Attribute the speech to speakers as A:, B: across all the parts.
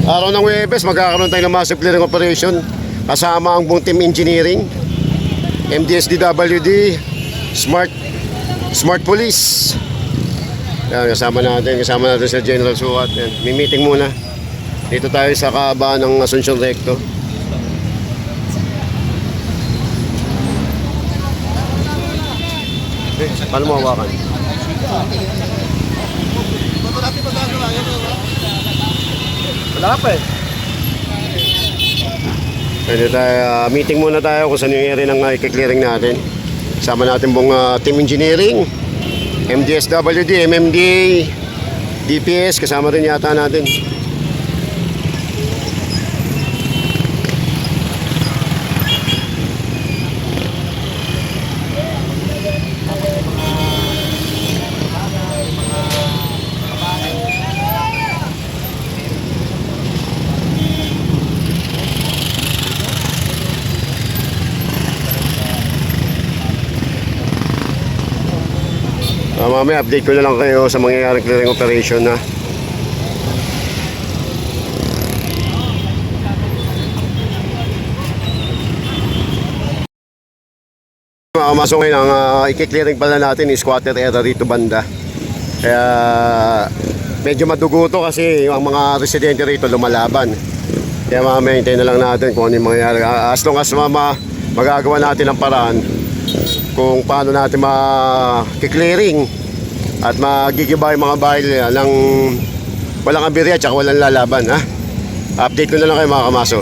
A: Araw ng Huwebes, magkakaroon tayo ng massive clearing operation kasama ang buong team engineering, MDSDWD, Smart Police. Yan, kasama natin sa General Suat. May meeting muna. Dito tayo sa kahabaan ng Asuncion Recto. Paano mo hawakan? Wala pa eh. Pwede tayo, meeting muna tayo kung saan yung area ng i-clearing natin. Sama natin buong team engineering, MDSWD, MMDA, DPS, kasama rin yata natin. Mamaya update ko na lang kayo sa mangyayaring clearing operation na. Makamasok ngayon ang i-clearing pala natin is squatter area rito banda. Kaya medyo madugo to kasi ang mga residente rito lumalaban. Kaya mamaya hintayin na lang natin kung ano yung mangyayari. As long as magagawa natin ang paraan kung paano natin ma-clearing at magigibay mga bahay nila ng walang abirya at walang lalaban, ha? Update ko na lang kayo mga kamaso.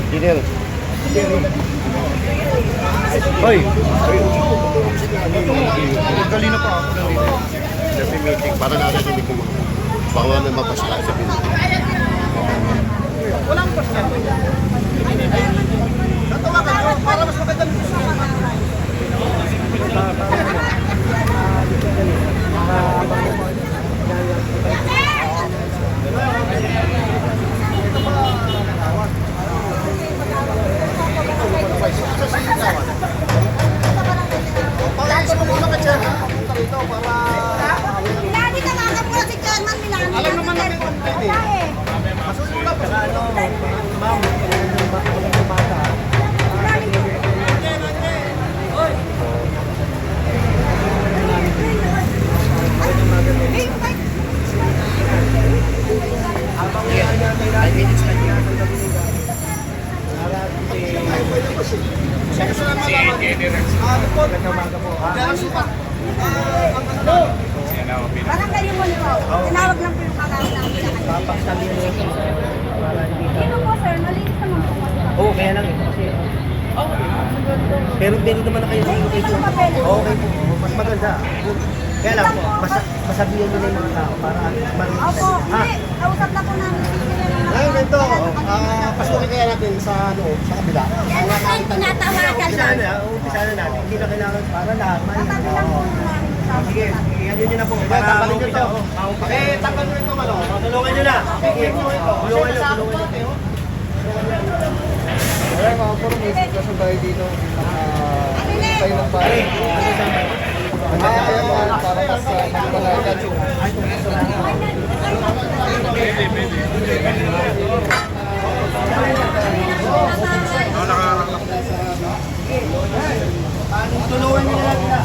A: Engineer. Hoy. Kanina pa ako dito. Sa meeting para natin hindi ko baka may mapasala sa meeting. Walang pasal. Tatawagan ko para mas maganda.
B: Parang kayo mo nito. Tinawag lang po yung kakawin namin sa kanya. Sino po sir? Malinis naman po.
C: Oo, kaya lang ito kasi. Pero pwede naman na kayo ng location. Okay po, mas maganda. Kaya lang po, masabihan nyo na yung mga tao para marinig.
B: Opo, hindi. Kausap na po namin.
A: Ngayon ito, pasukin kaya natin sa loob, sa kabila.
B: Yan na tayo tinatawagan sir.
C: Umpisa na natin. Hindi na kailangan para lahat.
B: Katabi lang po namin.
C: Sige, yan nyo na po. Para
A: Tanggalin nyo
C: umpisa.
A: ito. Tanggalin nyo ito, malo.
C: Tulungan nyo na. Tulungan nyo.
D: Kaya mga puro may sitwasyon tayo dito. Tayo ng bahay. Kaya mga para mas magpalagan.
C: Tulungan nyo na lang sila.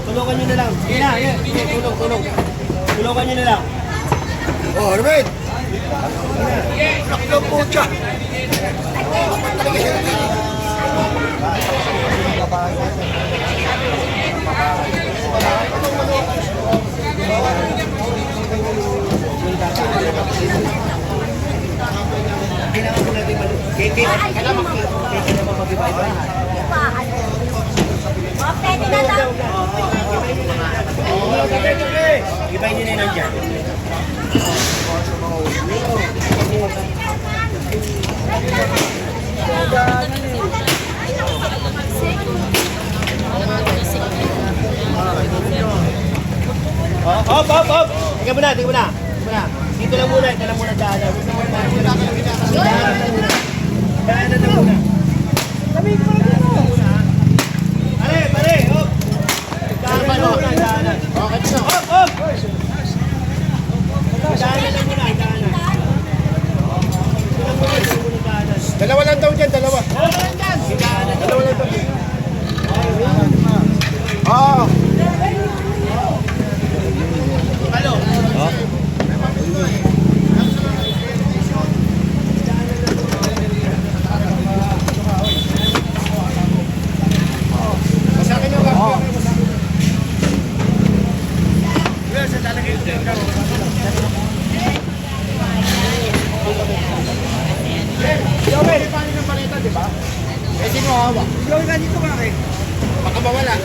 C: Tulungan nyo na lang. Sige na, yan. Tulong. Tulungan nyo na lang.
D: Oh, Arvin! Naklo po siya!
C: Kailangan mo natin kailangan mo mag-iba-iba.
B: Pwede na lang.
C: Ibahin nyo na yun nandiyan. Op! Tingnan mo na. Dito lang muna, ito lang muna daanan. Daanan na muna. Pare, op! Daanan na muna, daanan. Op! Daanan na muna, daanan.
D: Dalawa lang daw dyan, dalawa.
C: Dalawa lang daw.
D: Oo.
A: Eh, sino hawa?
C: Ikaw nga dito ba kayo?
A: Baka mawala.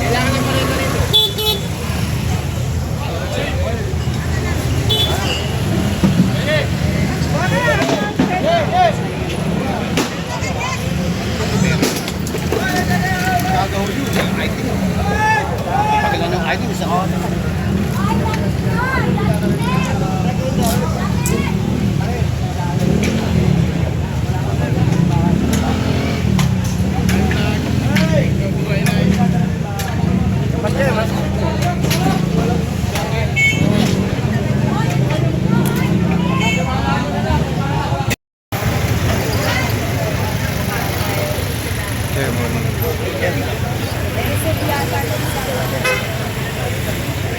A: Kailangan ng paleta rito.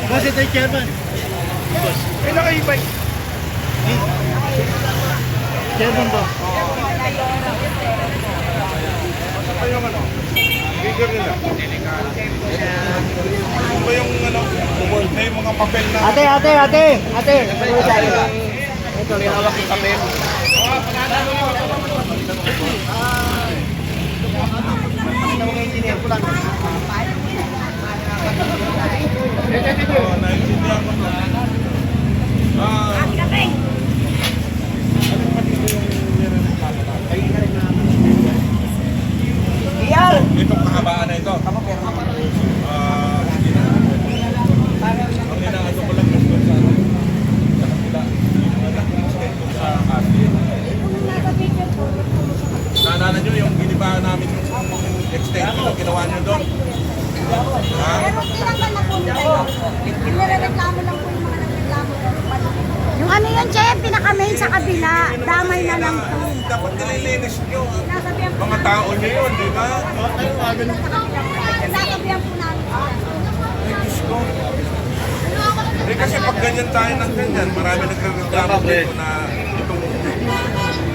C: Boss, ito yung chairman.
D: Ay, nakaibay.
C: Chairman ba?
D: Ano yung ano? Figure nila. Ano ba yung ano? May mga papel na...
C: Ate!
D: Ito, linawak yung papel. Naintindihan ko to. Itong kahabaan na ito. Ang inaano ko lang yung sa kapila. Sa atin. Naalala nyo yung ginibahan namin yung extension na ginawa nyo doon? Ha?
B: Pero kailangan na po nila. Nirereklamo lang po yung mga nagreklamo.
E: Yung ano yun, Che, pinaka-main sa kabila. Damay na lang to.
D: Dapat nililinis nyo.
B: Sinasabihan po
D: Mga tao nyo yun, di ba?
B: Sinasabihan po namin.
D: Ay, Diyos ko. Eh, kasi pag ganyan tayo ng ganyan, marami nagreklamo dito na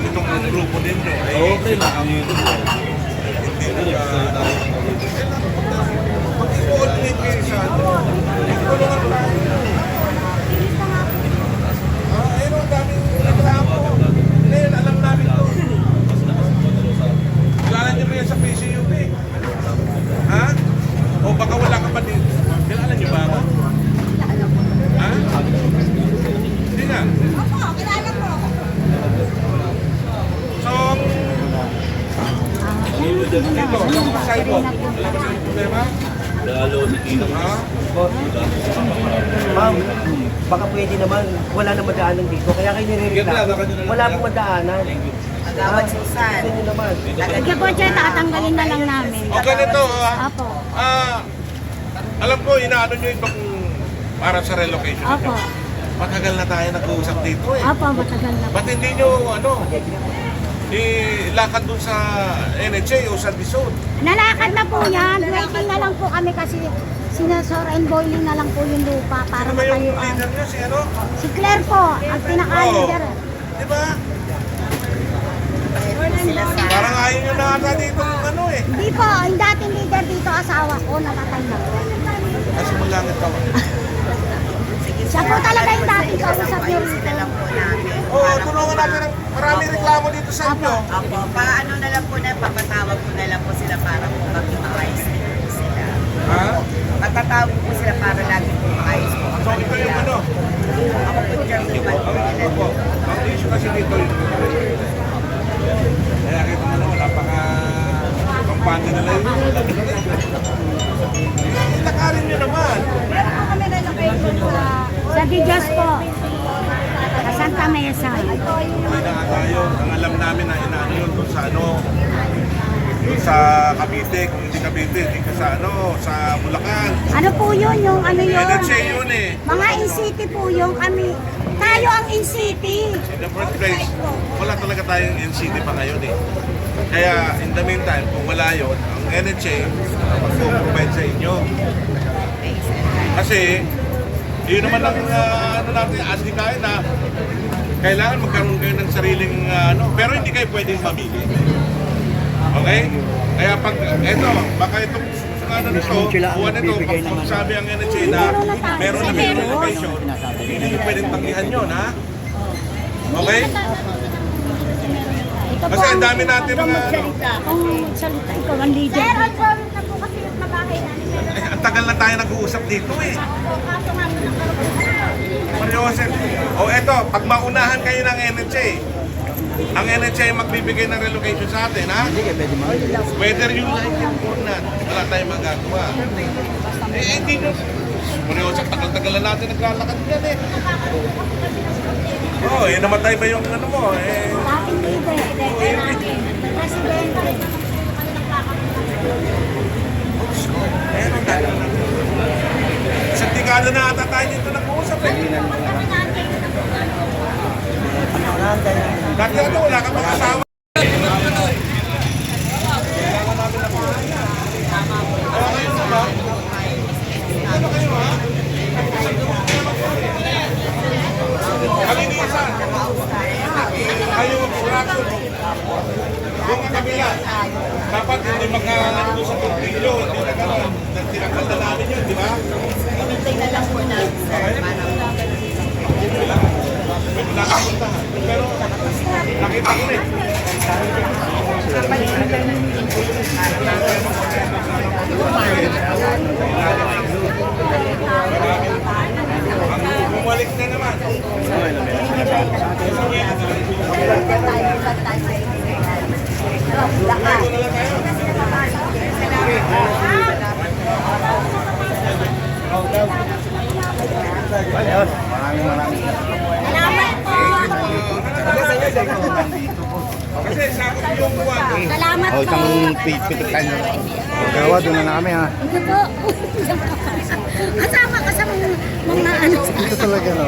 D: itong grupo ninyo. Okay lang. Hindi mag-coordinate kayo sa ano. Tulungan tayo. Ayun, ang daming reklamo. Ngayon, alam namin to. Kailangan nyo ba yan sa PCUP? Ha? O baka wala ka pa dito? Kailangan nyo ba ako? Ha? Hindi nga.
B: Opo, kilala po.
D: So, ito, yung sidewalk. Alam mo yung problema? Ha?
C: Ma'am, baka pwede naman, wala na madaanan dito. Kaya kayo nire-reklamo. Wala pong madaanan.
F: Agawad Susan.
C: Hindi naman.
E: Sige po, Che, tatanggalin na lang namin.
D: O ganito,
E: Apo.
D: alam ko, inaano nyo ito kung para sa relocation
E: Apo.
D: nyo. Matagal na tayo nag-uusap dito eh.
E: Apo, matagal na po.
D: Ba't hindi nyo, ilakad dun sa NHA o sa DSOD?
E: Nalakad na po yan. Waiting na lang po kami kasi sinasor and boiling na lang po yung lupa para
D: Ano ba yung
E: matayuan.
D: leader nyo? Si ano?
E: Si Claire po, ang pinaka-leader.
D: Di ba?
F: Sila sa
D: Parang ayaw nyo na ata dito kung ano eh.
E: Hindi po, yung dating leader dito, asawa ko, natatay na po.
D: Kasi malangit ako.
E: Siya po talaga yung dating kausap niyo
F: ayusin na
E: rito.
F: lang po namin.
D: Oo, tulungan natin. Maraming reklamo dito sa inyo.
F: Opo, paano na lang po na, papatawag ko na lang po sila para po maging maayos din po sila.
D: Ha?
F: Patatawag po sila para lagi po maayos po.
D: So ito yung ano?
F: Ako po chairman po nila.
D: Opo. Ang issue kasi dito yung kaya kita mo naman, napaka-kampante nila yun. Ilakarin nyo naman.
B: Meron po kami relocation
E: Sa Dijas po, sa Santa Mesa.
D: Hindi na nga tayo. Ang alam namin na inaano yun doon sa ano, doon sa Cavite, kung hindi Cavite, hindi ka sa ano, sa Bulacan.
E: Ano po yun, yung ano yun?
D: NHA yun eh.
E: Mga in-city po yung kami. Tayo ang in-city.
D: In the first place, wala talaga tayong NCT pa ngayon eh. Kaya in the meantime, kung wala yun, ang NHA mag-provide sa inyo. Kasi, yun naman ang ano natin, asking tayo na kailangan magkaroon kayo ng sariling pero hindi kayo pwedeng mamili. Okay? Kaya pag, eto, baka itong ano nito, buwan nito, pag sabi ang NHA na meron na may relocation, hindi nyo pwedeng tanggihan yun, ha? Okay?
E: Ito po
D: Kasi ang dami natin mga
E: Kung salita, ikaw ang leader.
B: Sir, on problem na po kasi yung nabahay namin. Meron
D: ang tagal na tayo nag-uusap dito eh.
B: po, kaso nga po nagkaroon.
D: Mario Jose, o eto, pag maunahan kayo ng NHA, ang NHA magbibigay ng relocation sa atin, ha? Whether you like it or not, wala tayong magagawa. Hindi nyo. Mario Jose, tagal-tagal na natin naglalakad yan eh. Oo, namatay ba yung ano mo?
E: Dating leader. Presidente.
D: Meron tayo. Sa dekada na ata tayo dito nag-uusap eh. Dati ito, wala ka pang asawa. Kalinisan. Kayo, fraction. Doon ang kabila. Dapat hindi magkakalito sa pagpilyo. Hindi na gano'n. Tinakal na namin yun, di ba?
F: Tingnan lang po namin, sir.
D: May nakapuntahan. Pero nakita ko na eh. Bumalik na naman.
B: Salamat po.
D: Kasi sakot yung buwan.
B: Salamat po.
G: Gawa, doon na kami ha.
E: Ito po. Kasama ka sa mga ano.
G: Dito talaga no.